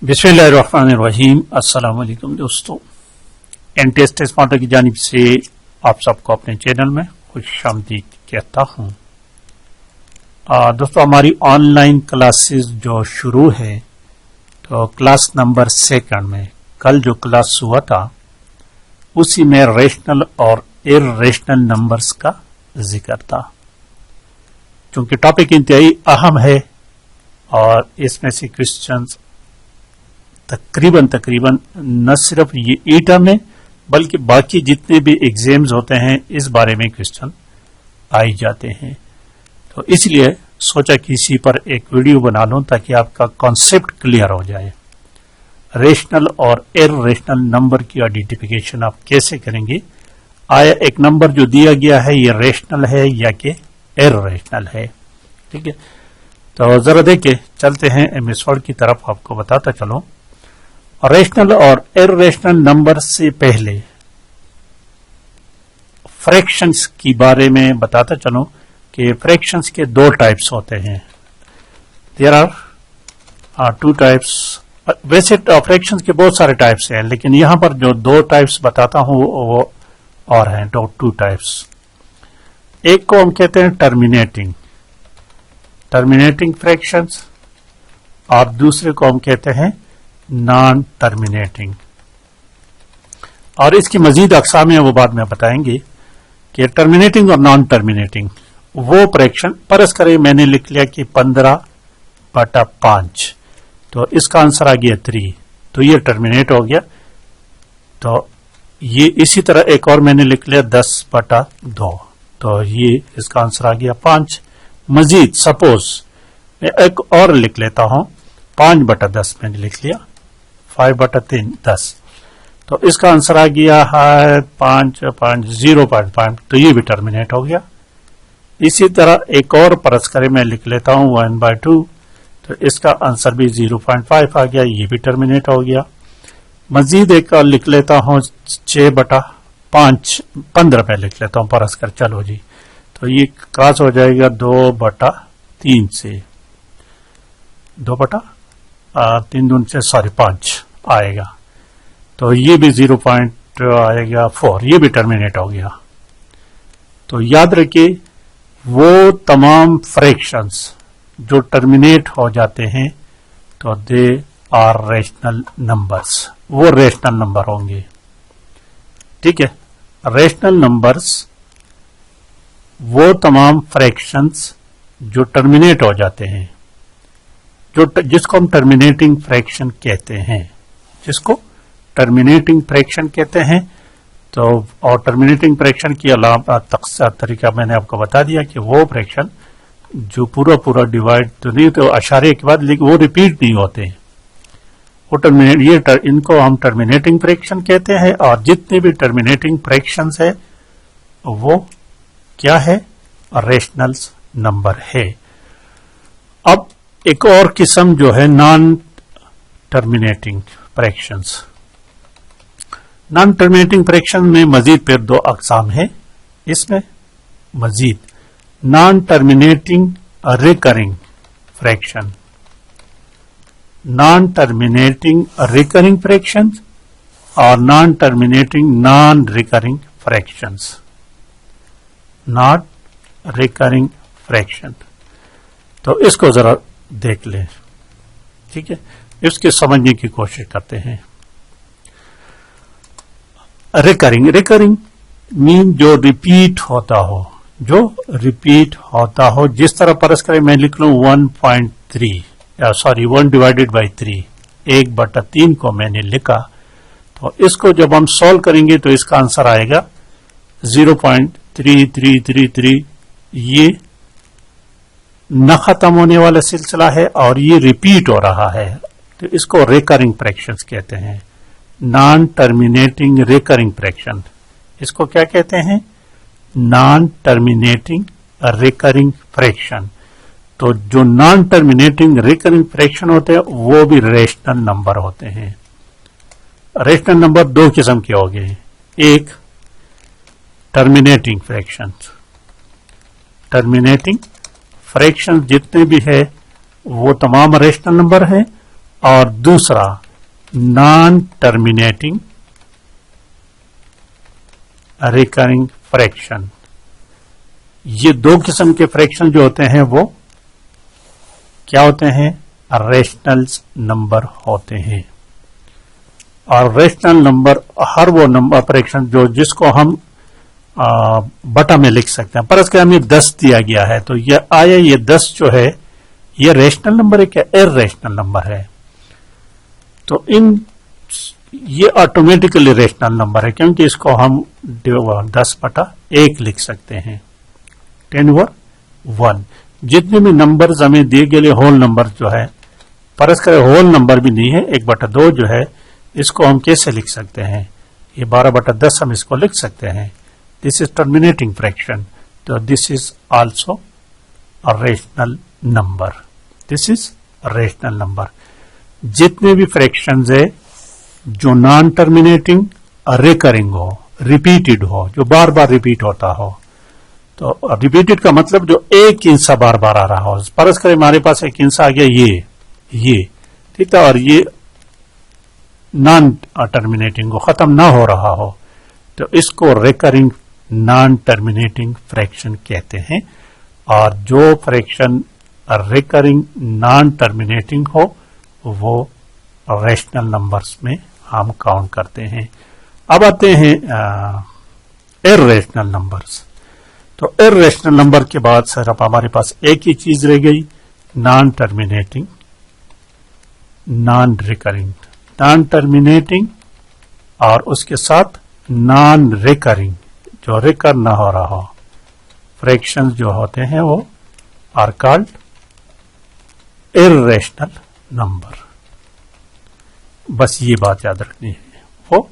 बिस्मिल्लाहिर्रहमानिर्रहीम। अस्सलाम वालेकुम दोस्तों, एनटीएस स्मार्ट की जानिब से आप सबको अपने चैनल में खुशामदीद कहता हूँ। दोस्तों, हमारी ऑनलाइन क्लासेस जो शुरू है तो क्लास नंबर 2 में कल जो क्लास हुआ था उसी में रेशनल और इर्रेशनल नंबर्स का जिक्र था। चूंकि टॉपिक इंतहाई अहम है और इसमें से क्वेश्चंस तकरीबन न सिर्फ ये ईटा में बल्कि बाकी जितने भी एग्जाम्स होते हैं इस बारे में क्वेश्चन आए जाते हैं। तो इसलिए सोचा कि इसी पर एक वीडियो बना लूं ताकि आपका कॉन्सेप्ट क्लियर हो जाए। रेशनल और इर्रेशनल नंबर की आइडेंटिफिकेशन आप कैसे करेंगे, आया एक नंबर जो दिया गया है ये रेशनल है या कि इर्रेशनल है। ठीक है, तो जरा देखिए, चलते हैं एमएस वर्ड की तरफ, आपको बताता चलो। रेशनल और इर्रेशनल नंबर से पहले फ्रैक्शंस की बारे में बताता चलो कि फ्रैक्शंस के 2 टाइप्स होते हैं। There are 2 types. वैसे फ्रैक्शंस के बहुत सारे टाइप्स हैं, लेकिन यहां पर जो 2 टाइप्स बताता हूं वो और हैं 2 टाइप्स। एक को हम कहते हैं टर्मिनेटिंग फ्रैक्शंस और दूसरे को हम कहते हैं नॉन टर्मिनेटिंग। और इसकी मजीद अकसाम है वो बाद में बताएंगे कि टर्मिनेटिंग और नॉन टर्मिनेटिंग वो फ्रैक्शन। परस करें मैंने लिख लिया कि 15/5, तो इसका आंसर आ गया 3, तो ये टर्मिनेट हो गया। तो ये इसी तरह एक और मैंने लिख लिया 10/2, तो ये इसका आंसर आ गया 5। मजीद सपोज मैं एक और लिख लेता हूं 5/10 मैंने लिख लिया, 5/3 10, तो इसका आंसर आ गया है 0.5, तो ये भी टर्मिनेट हो गया। इसी तरह एक और परस करे मैं लिख लेता हूं 1/2, तो इसका आंसर भी 0.5 आ गया, ये भी टर्मिनेट हो गया। मजीद एक और लिख लेता हूं 6/5, 15 पे लिख लेता हूं परस कर, चलो जी, तो ये क्रॉस हो जाएगा 2/3 से 5 आएगा, तो ये भी 0 आएगा 4, ये भी टर्मिनेट हो गया। तो याद रखिए वो तमाम फ्रैक्शंस जो टर्मिनेट हो जाते हैं तो दे आर रेशनल नंबर्स, वो रेशनल नंबर होंगे। ठीक है, रेशनल नंबर्स वो तमाम फ्रैक्शंस जो टर्मिनेट हो जाते हैं, जिसको हम टर्मिनेटिंग फ्रैक्शन कहते हैं, जिसको टर्मिनेटिंग फ्रैक्शन कहते हैं। तो और टर्मिनेटिंग फ्रैक्शन की अलावा तरीका मैंने आपको बता दिया कि वो फ्रैक्शन जो पूरा डिवाइड तो नहीं, तो अशारे के बाद लेकिन वो रिपीट नहीं होते, वो टर्मिनेट, इनको हम टर्मिनेटिंग फ्रैक्शन कहते हैं। और जितने भी टर्मिनेटिंग फ्रैक्शंस है वो क्या है, रेशनल नंबर है। अब एक और किस्म जो है non terminating fractions. Non terminating fraction में मजीद फिर 2 अकसाम है। इसमें मजीद non terminating recurring fraction, non terminating recurring fraction और non terminating non recurring fractions, not recurring fraction. तो इसको जरा देख लें, ठीक है, इसके समझने की कोशिश करते हैं। रिकरिंग मीन जो रिपीट होता हो, जिस तरह परस करें मैं लिख लूं 1/3, 1/3, 1/3 को मैंने लिखा, तो इसको जब हम सॉल्व करेंगे तो इसका आंसर आएगा 0.3333। ये न खत्म होने वाला सिलसिला है और ये रिपीट हो रहा है, तो इसको रिकरिंग फ्रैक्शंस कहते हैं। नॉन टर्मिनेटिंग रिकरिंग फ्रैक्शन, इसको क्या कहते हैं, नॉन टर्मिनेटिंग रिकरिंग फ्रैक्शन। तो जो नॉन टर्मिनेटिंग रिकरिंग फ्रैक्शन होते हैं वो भी रेशनल नंबर होते हैं। रेशनल नंबर 2 किस्म के हो गए, एक टर्मिनेटिंग फ्रैक्शन जितने भी है वो तमाम रेशनल नंबर है, और दूसरा नॉन टर्मिनेटिंग रिकरिंग फ्रैक्शन। ये दो किस्म के फ्रैक्शन जो होते हैं वो क्या होते हैं? रेशनल नंबर होते हैं। और रेशनल नंबर हर वो नंबर फ्रैक्शन जो जिसको हम बटा में लिख सकते हैं। पर इसके हमें 10 दिया गया है, तो ये आया ये 10 जो है ये रेशनल नंबर है क्या इररेशनल नंबर है? तो ये ऑटोमेटिकली रेशनल नंबर है, क्योंकि इसको हम 10/1 लिख सकते हैं, 10^1। जितने भी नंबर्स हमें दिए गए होल नंबर जो है, परस्पर होल नंबर भी नहीं है, 1/2 जो है इसको हम कैसे लिख सकते हैं? ये 12/10 हम इसको लिख सकते हैं। दिस इज टर्मिनेटिंग फ्रैक्शन, तो this is also a rational number. This is rational number. जितने भी फ्रैक्शंस है जो नॉन टर्मिनेटिंग रिकरिंग हो, रिपीटेड हो, जो बार बार रिपीट होता हो, तो रिपीटेड का मतलब जो एक हिस्सा बार बार आ रहा हो। परस करें हमारे पास एक हिस्सा आ गया ये ठीक है, और ये नॉन टर्मिनेटिंग हो, खत्म ना हो रहा हो, तो इसको रिकरिंग नॉन टर्मिनेटिंग फ्रैक्शन कहते हैं। और जो फ्रैक्शन रिकरिंग नॉन टर्मिनेटिंग हो वो रेशनल नंबर्स में हम काउंट करते हैं। अब आते हैं इररेशनल नंबर्स। तो इररेशनल नंबर के बाद सर अब हमारे पास एक ही चीज रह गई, non terminating non recurring. Non terminating और उसके साथ नॉन रिकरिंग, जो रिकर ना हो रहा हो, फ्रैक्शंस जो होते हैं वो आर कॉल्ड इररेशनल नंबर। बस ये बात याद रखनी है, वो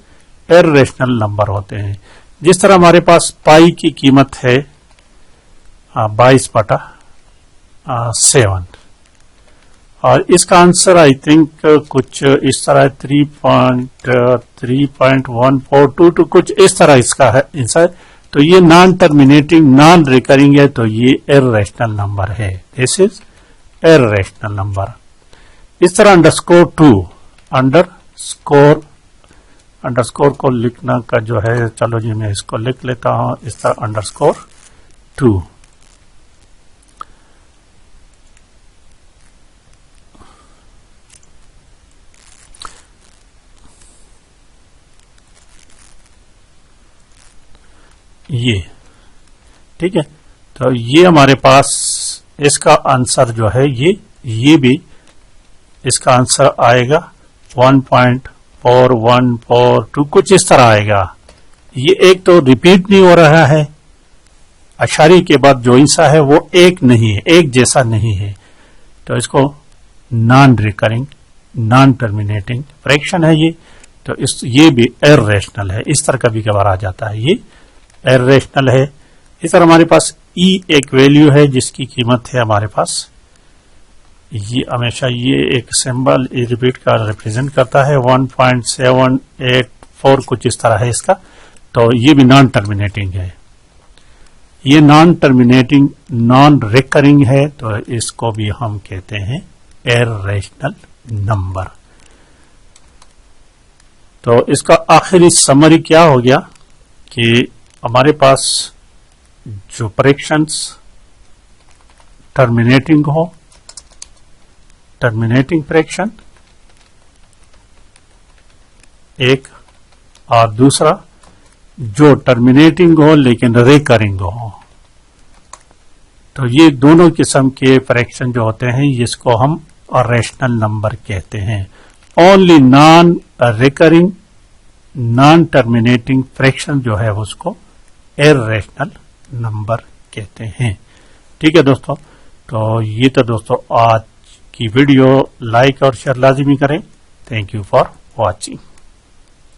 इररेशनल नंबर होते हैं। जिस तरह हमारे पास पाई की कीमत है 22/7 और इसका आंसर आई थिंक कुछ इस तरह 3.142 कुछ इस तरह इसका है आंसर। तो ये नॉन टर्मिनेटिंग नॉन रिकरिंग है, तो ये इररेशनल नंबर है। This is irrational number. इस तरह अंडरस्कोर को लिखना का जो है, चलो जी मैं इसको लिख लेता हूं इस तरह _2। ये ठीक है, तो ये हमारे पास इसका आंसर जो है ये भी इसका आंसर आएगा 1.4142 कुछ इस तरह आएगा। ये एक तो रिपीट नहीं हो रहा है, अशारी के बाद जो हिस्सा है वो एक नहीं है, एक जैसा नहीं है, तो इसको non recurring non terminating fraction है ये। तो ये भी इररेशनल है, इस तरह कभी कभार आ जाता है, ये इररेशनल है। इस तरह हमारे पास ई एक वैल्यू है जिसकी कीमत है हमारे पास, ये हमेशा ये एक सिंबल रिपीट का रिप्रेजेंट करता है 1.784 कुछ इस तरह है इसका। तो ये भी नॉन टर्मिनेटिंग है, ये नॉन टर्मिनेटिंग नॉन रिकरिंग है, तो इसको भी हम कहते हैं इररेशनल नंबर। तो इसका आखिरी समरी क्या हो गया कि हमारे पास जो फ्रैक्शंस टर्मिनेटिंग हो, टर्मिनेटिंग फ्रैक्शन एक, और दूसरा जो टर्मिनेटिंग हो लेकिन रिकरिंग हो, तो ये दोनों किस्म के फ्रैक्शन जो होते हैं इसको हम रेशनल नंबर कहते हैं। Only non recurring non terminating fraction जो है उसको इररेशनल नंबर कहते हैं। ठीक है दोस्तों, तो ये तो दोस्तों आज की वीडियो लाइक और शेयर लाजिमी करें। Thank you for watching.